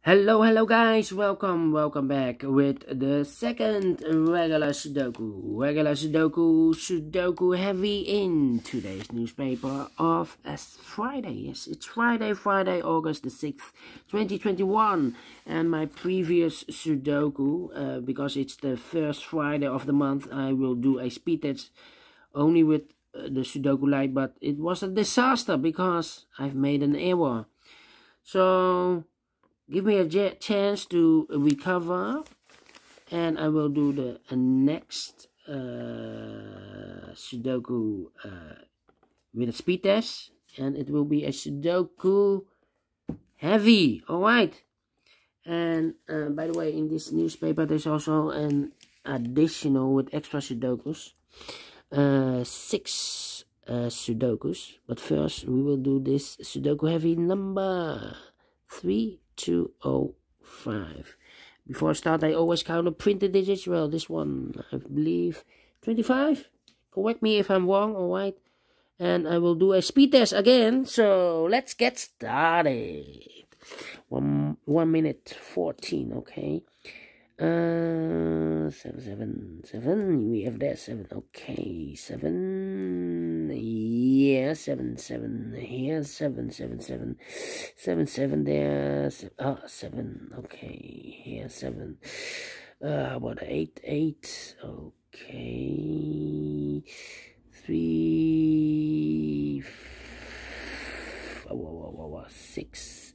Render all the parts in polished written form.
Hello guys, welcome back with the second regular Sudoku, Sudoku Heavy in today's newspaper of Friday. Yes, it's Friday, August the 6th, 2021. And my previous Sudoku, because it's the first Friday of the month, I will do a speed test only with the Sudoku Lite, but it was a disaster because I've made an error. So give me a chance to recover, and I will do the next Sudoku with a speed test, and it will be a Sudoku Heavy. Alright, and by the way, in this newspaper there's also an additional with extra Sudokus, 6 Sudokus, but first we will do this Sudoku Heavy number 3205. Before I start, I always count the printed digits. Well, this one, I believe, 25. Correct me if I'm wrong, alright? And I will do a speed test again, so let's get started. 1 minute 14, okay? 7, we have there 7, okay, 7, yeah, 7 here, 7 there, 7, okay, here 7, what, 8, okay, 3, 6,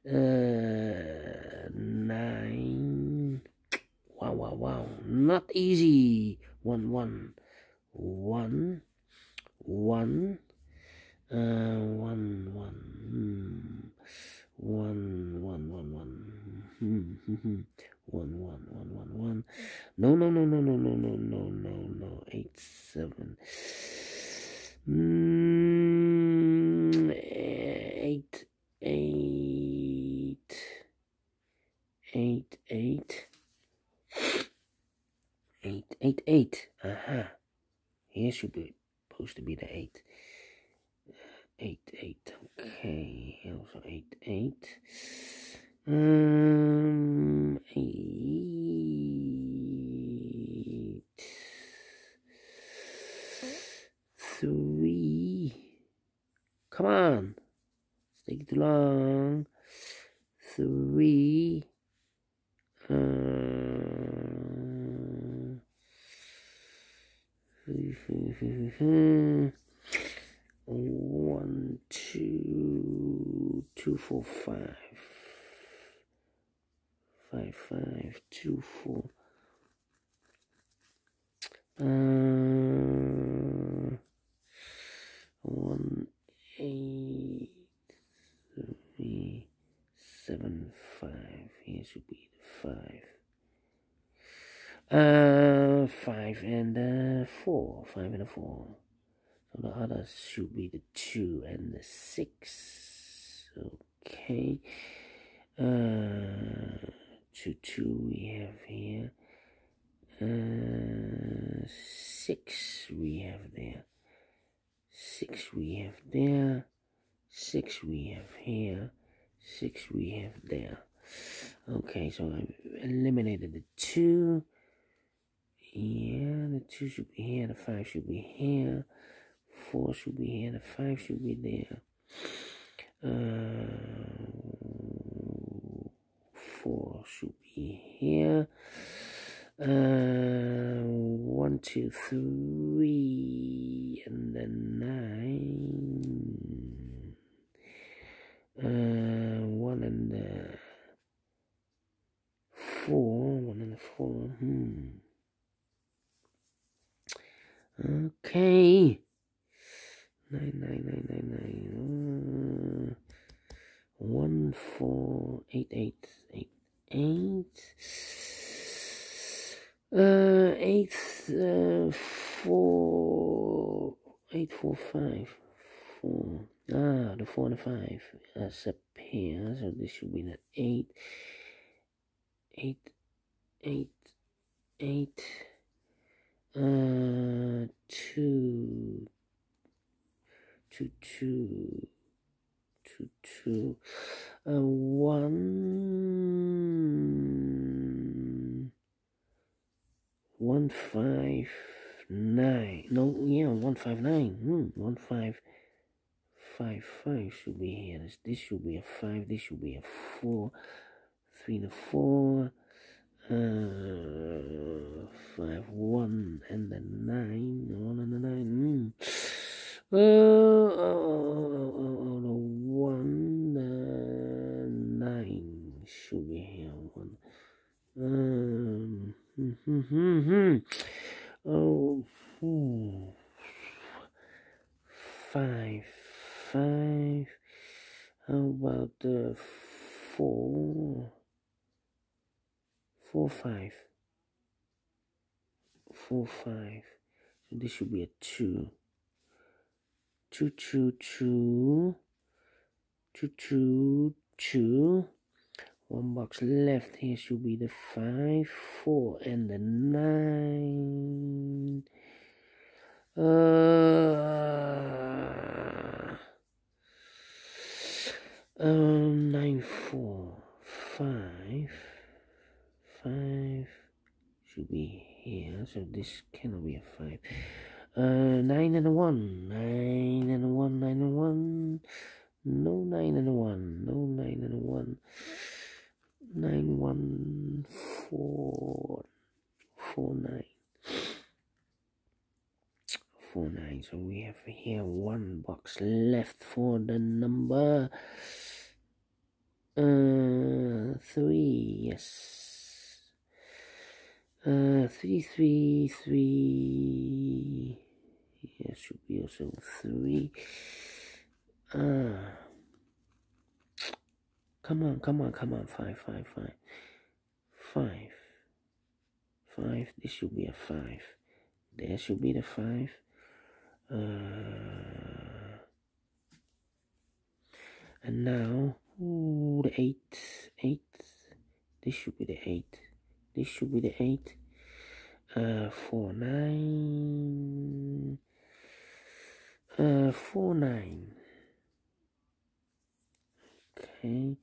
9, wow, not easy, 1, 1, 1, 1, 1, no, 8, 7, 8, here should be supposed to be the 8, 8, okay, also 8, 8, 3, come on, it's taking too long, 3, 1, 2, 2, 4, 5, 5, 2, 4, 1, 8, 3, 7, 5, here should be the 5. 5 and 4, 5 and 4. So the others should be the 2 and the 6. Okay. 2, 2 we have here. 6 we have there. 6 we have there. 6 we have here. 6 we have there. Okay, so I eliminated the 2. Yeah, the 2 should be here, the 5 should be here, 4 should be here, the 5 should be there. 4 should be here. 1, 2, 3, and then 9. 1 and 4. 1 and 4. Okay. 9. 1, 4, 8, 8, 8, 8. 8, 4, 8, 4, 5, 4. The 4 and the 5 as a pair, so this should be the 8, 8, 8, 8. 2, 2, 2, 2, 2, 1, 159. No, yeah, 159. 1555 should be here. This should be a 5. This should be a 4. 3 and a 4. 5, 1 and the 9. 1 and the 9. The 1, 9 should be here. 1. Oh, 5, 5. How about the 4, 4, 5, 4, 5. So this should be a 2. 2, 2, 2. 2, 2, 2. 1 box left. Here should be the 5, 4, and the 9. 9, 4, 5. 5 should be here. So this cannot be a 5. 9 and a 1. 9 and a 1. 9 and a 1. No 9 and a 1. No 9 and a 1. 9, 1, 4, 4, 9. 4, 9. So we have here 1 box left for the number 3. Yes. 3, 3, 3. Here should be also 3. Come on. 5, 5, 5. 5. 5. This should be a 5. There should be the 5. And now, the 8. 8. This should be the 8. This should be the 8. 4, 9. 4, 9. Okay.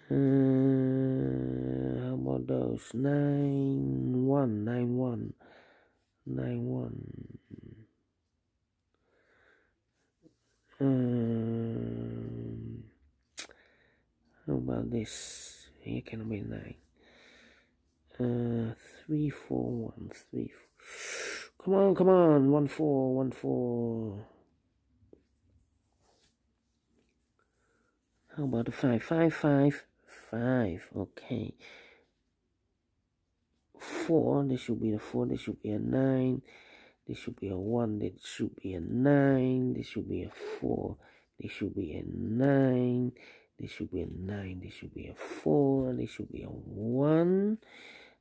How about those? 9, 1, 9, 1, 9, 1. How about this? Here can be 9. 3, 4, 1, 3. Come on. 1, 4, 1, 4. How about the 5? 5, 5, 5. Okay. 4. This should be a 4. This should be a 9. This should be a 1. This should be a 9. This should be a 4. This should be a 9. This should be a 9. This should be a 4. This should be a 1.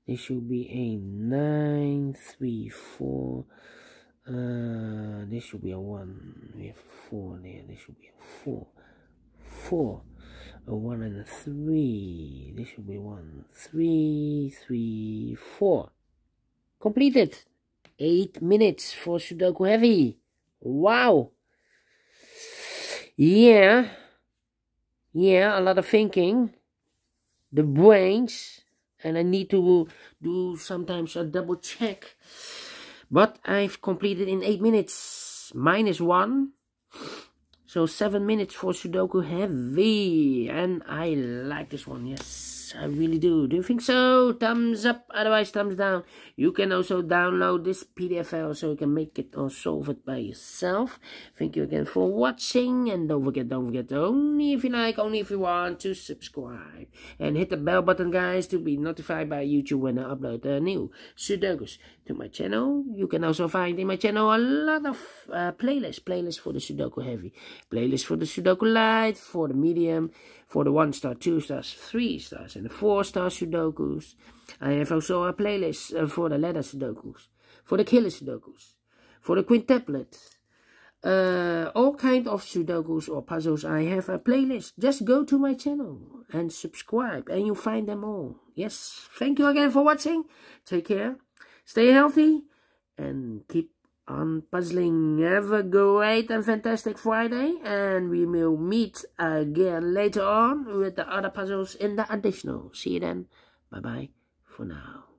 This should be a 9. 3, 4. This should be a 1. We have a 4 there. This should be a 4. 4. A 1 and a 3. This should be 1. 3, 3, 4. Completed. 8 minutes for Sudoku Heavy. Wow. Yeah, a lot of thinking. The brains. And I need to do sometimes a double check. But I've completed in 8 minutes. -1. So 7 minutes for Sudoku Heavy. And I like this one. Yes, I really do. Do you think so? Thumbs up. Otherwise, thumbs down. You can also download this PDF file so you can make it or solve it by yourself. Thank you again for watching. And don't forget, only if you like, only if you want to subscribe. And hit the bell button, guys, to be notified by YouTube when I upload new Sudokus to my channel. You can also find in my channel a lot of playlists for the Sudoku Heavy. Playlist for the Sudoku Light, for the medium, for the 1 star, 2 stars, 3 stars, and the 4 star Sudokus. I have also a playlist for the ladder Sudokus, for the killer Sudokus, for the quintuplet, all kind of Sudokus or puzzles. I have a playlist. Just go to my channel and subscribe, and you'll find them all. Yes, thank you again for watching. Take care, stay healthy, and keep on puzzling. Have a great and fantastic Friday, and we will meet again later on with the other puzzles in the additional. See you then. Bye bye for now.